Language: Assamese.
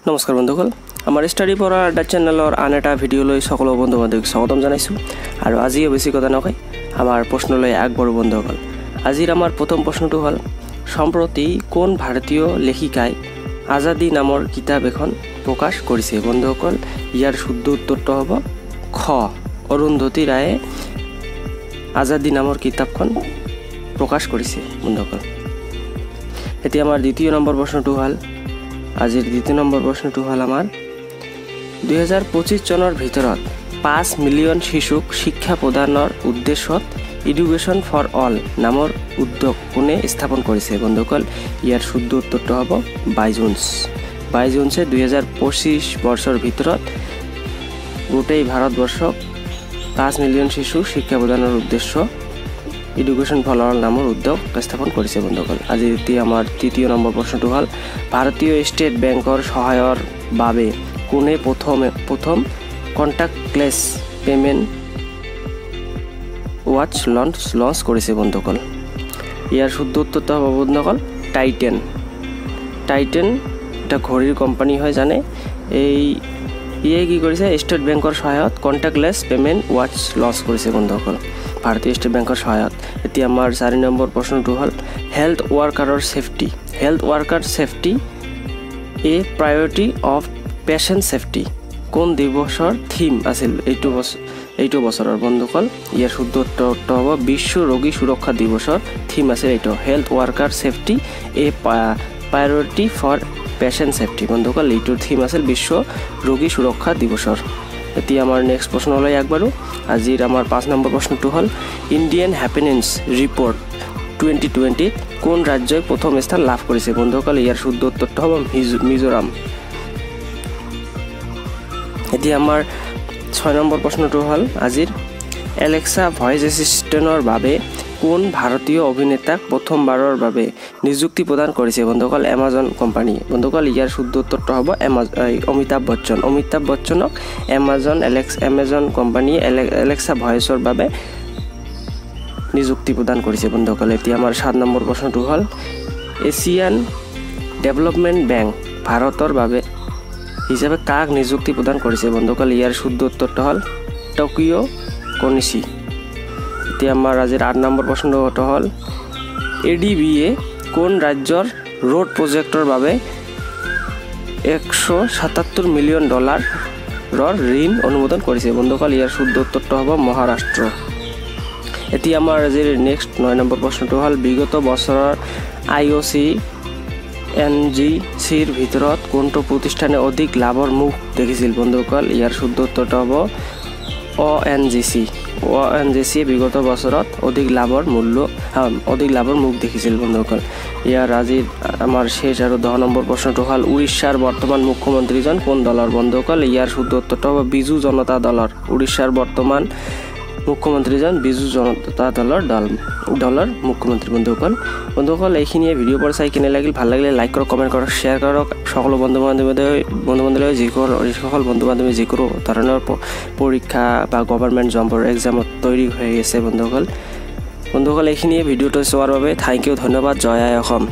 নমস্কাৰ বন্ধুসকল, আমাৰ ষ্টাডি পঢ়া আড্ডা চেনেলৰ আন এটা ভিডিঅ'লৈ সকলো বন্ধু বান্ধৱীক স্বাগতম জনাইছোঁ। আৰু আজিও বেছি কথা নকয় আমাৰ প্ৰশ্নলৈ আগবাঢ়ো বন্ধুসকল। আজিৰ আমাৰ প্ৰথম প্ৰশ্নটো হ'ল, সম্প্ৰতি কোন ভাৰতীয় লেখিকাই আজাদী নামৰ কিতাপ এখন প্ৰকাশ কৰিছে? বন্ধুসকল, ইয়াৰ শুদ্ধ উত্তৰটো হ'ব খ, অৰুন্ধতী ৰায়ে আজাদী নামৰ কিতাপখন প্ৰকাশ কৰিছে বন্ধুসকল। এতিয়া আমাৰ দ্বিতীয় নম্বৰ প্ৰশ্নটো হ'ল, আজিৰ দ্বিতীয় নম্বৰ প্ৰশ্নটো হ'ল আমাৰ 2025 চনৰ ভিতৰত 5 মিলিয়ন শিশুক শিক্ষা প্ৰদানৰ উদ্দেশ্যত এডুকেশ্যন ফৰ অল নামৰ উদ্যোগ কোনে স্থাপন কৰিছে? বন্ধুসকল, ইয়াৰ শুদ্ধ উত্তৰটো হ'ব 22 জুনছে 2025 বৰ্ষৰ ভিতৰত গোটেই ভাৰতবৰ্ষক 5 মিলিয়ন শিশু শিক্ষা প্ৰদানৰ উদ্দেশ্য এডুকেশ্যন ফৰ অল নামৰ উদ্যোগ স্থাপন কৰিছে বন্ধুসকল। আজি আমাৰ তৃতীয় নম্বৰ প্ৰশ্নটো হ'ল, ভাৰতীয় ষ্টেট বেংকৰ সহায়ৰ বাবে কোনে প্ৰথম কণ্টাক্টলেছ পে'মেণ্ট ৱাচ লঞ্চ কৰিছে? বন্ধুসকল, ইয়াৰ শুদ্ধ উত্তৰটো হ'ব বন্ধুসকল টাইটেন এটা ঘড়ীৰ কোম্পানী হয় জানে। ইয়ে কি কৰিছে, ষ্টেট বেংকৰ সহায়ত কণ্টাক্টলেছ পে'মেণ্ট ৱাচ লঞ্চ কৰিছে বন্ধুসকল, ভাৰতীয় ষ্টেট বেংকৰ সহায়ত। এতিয়া আমাৰ 4 নম্বৰ প্ৰশ্নটো হ'ল, health worker safety a priority of patient safety কোন দিৱসৰ থিম আছিল এইটো বছৰৰ? বন্ধুসকল, ইয়াৰ শুদ্ধ উত্তৰটো হ'ব বিশ্ব ৰোগী সুৰক্ষা দিৱসৰ থিম আছিল এইটো, health worker safety a priority for patient safety. বন্ধুসকল, এইটোৰ থিম আছিল বিশ্ব ৰোগী সুৰক্ষা দিৱসৰ। এতিয়া আমাৰ নেক্সট প্ৰশ্নলৈ আগবাঢ়ো। আজিৰ আমাৰ 5 নম্বৰ প্ৰশ্নটো হ'ল, ইণ্ডিয়ান হেপিনেছ ৰিপৰ্ট 2020 কোন ৰাজ্যই প্ৰথম স্থান লাভ কৰিছে? বন্ধুসকল, ইয়াৰ শুদ্ধ উত্তৰটো হ'ব মিজোৰাম। এতিয়া আমাৰ 6 নম্বৰ প্ৰশ্নটো হ'ল, আজিৰ এলেক্সা ভইচ এছিষ্টেণ্টৰ বাবে কোন ভাৰতীয় অভিনেতাক প্ৰথমবাৰৰ বাবে নিযুক্তি প্ৰদান কৰিছে? বন্ধুসকল, এমাজন কোম্পানী। বন্ধুসকল, ইয়াৰ শুদ্ধ উত্তৰটো হ'ব অমিতাভ বচ্চনক এমাজন কোম্পানীয়ে এলেক্সা ভইচৰ বাবে নিযুক্তি প্ৰদান কৰিছে বন্ধুসকল। এতিয়া আমাৰ 7 নম্বৰ প্ৰশ্নটো হ'ল, এছিয়ান ডেভেলপমেণ্ট বেংক ভাৰতৰ বাবে হিচাপে কাক নিযুক্তি প্ৰদান কৰিছে? বন্ধুসকল, ইয়াৰ শুদ্ধ উত্তৰটো হ'ল টকিঅ' কনিচি। এতিয়া আমাৰ আজিৰ 8 নম্বৰ প্ৰশ্নটো হ'ল, ADB-য়ে কোন ৰাজ্যৰ ৰোড প্ৰজেক্টৰ বাবে $177 মিলিয়ন ঋণ অনুমোদন কৰিছে? বন্ধুসকল, ইয়াৰ শুদ্ধ উত্তৰটো হ'ব মহাৰাষ্ট্ৰ। এতিয়া আমাৰ আজিৰ নেক্সট 9 নম্বৰ প্ৰশ্নটো হ'ল, বিগত বছৰৰ IOC NGCৰ ভিতৰত কোনটো প্ৰতিষ্ঠানে অধিক লাভৰ মুখ দেখিছিল? বন্ধুসকল, ইয়াৰ শুদ্ধ উত্তৰটো হ'ব ONGC বিগত বছৰত অধিক লাভৰ মুখ দেখিছিল বন্ধুসকল। ইয়াৰ আজিৰ আমাৰ শেষ আৰু 10 নম্বৰ প্ৰশ্নটো হ'ল, উৰিষ্যাৰ বৰ্তমান মুখ্যমন্ত্ৰীজন কোন দলৰ? বন্ধুসকল, ইয়াৰ শুদ্ধ উত্তৰটো হ'ব বিজু জনতা দলৰ। উৰিষ্যাৰ বৰ্তমান মুখ্যমন্ত্ৰীজন বিজু জনতা দলৰ মুখ্যমন্ত্ৰী বন্ধুসকল। এইখিনিয়ে ভিডিঅ' পৰা চাই কেনে লাগিল? ভাল লাগিলে লাইক কৰক, কমেণ্ট কৰক, শ্বেয়াৰ কৰক। সকলো বন্ধু বান্ধৱী যিসকল বন্ধু বান্ধৱী যিকোনো ধৰণৰ পৰীক্ষা বা গভৰ্ণমেণ্ট জবৰ এক্সামত তৈয়াৰী হৈ আছে বন্ধুসকল। এইখিনিয়ে ভিডিঅ'টো চোৱাৰ বাবে থেংক ইউ, ধন্যবাদ। জয় আই অসম।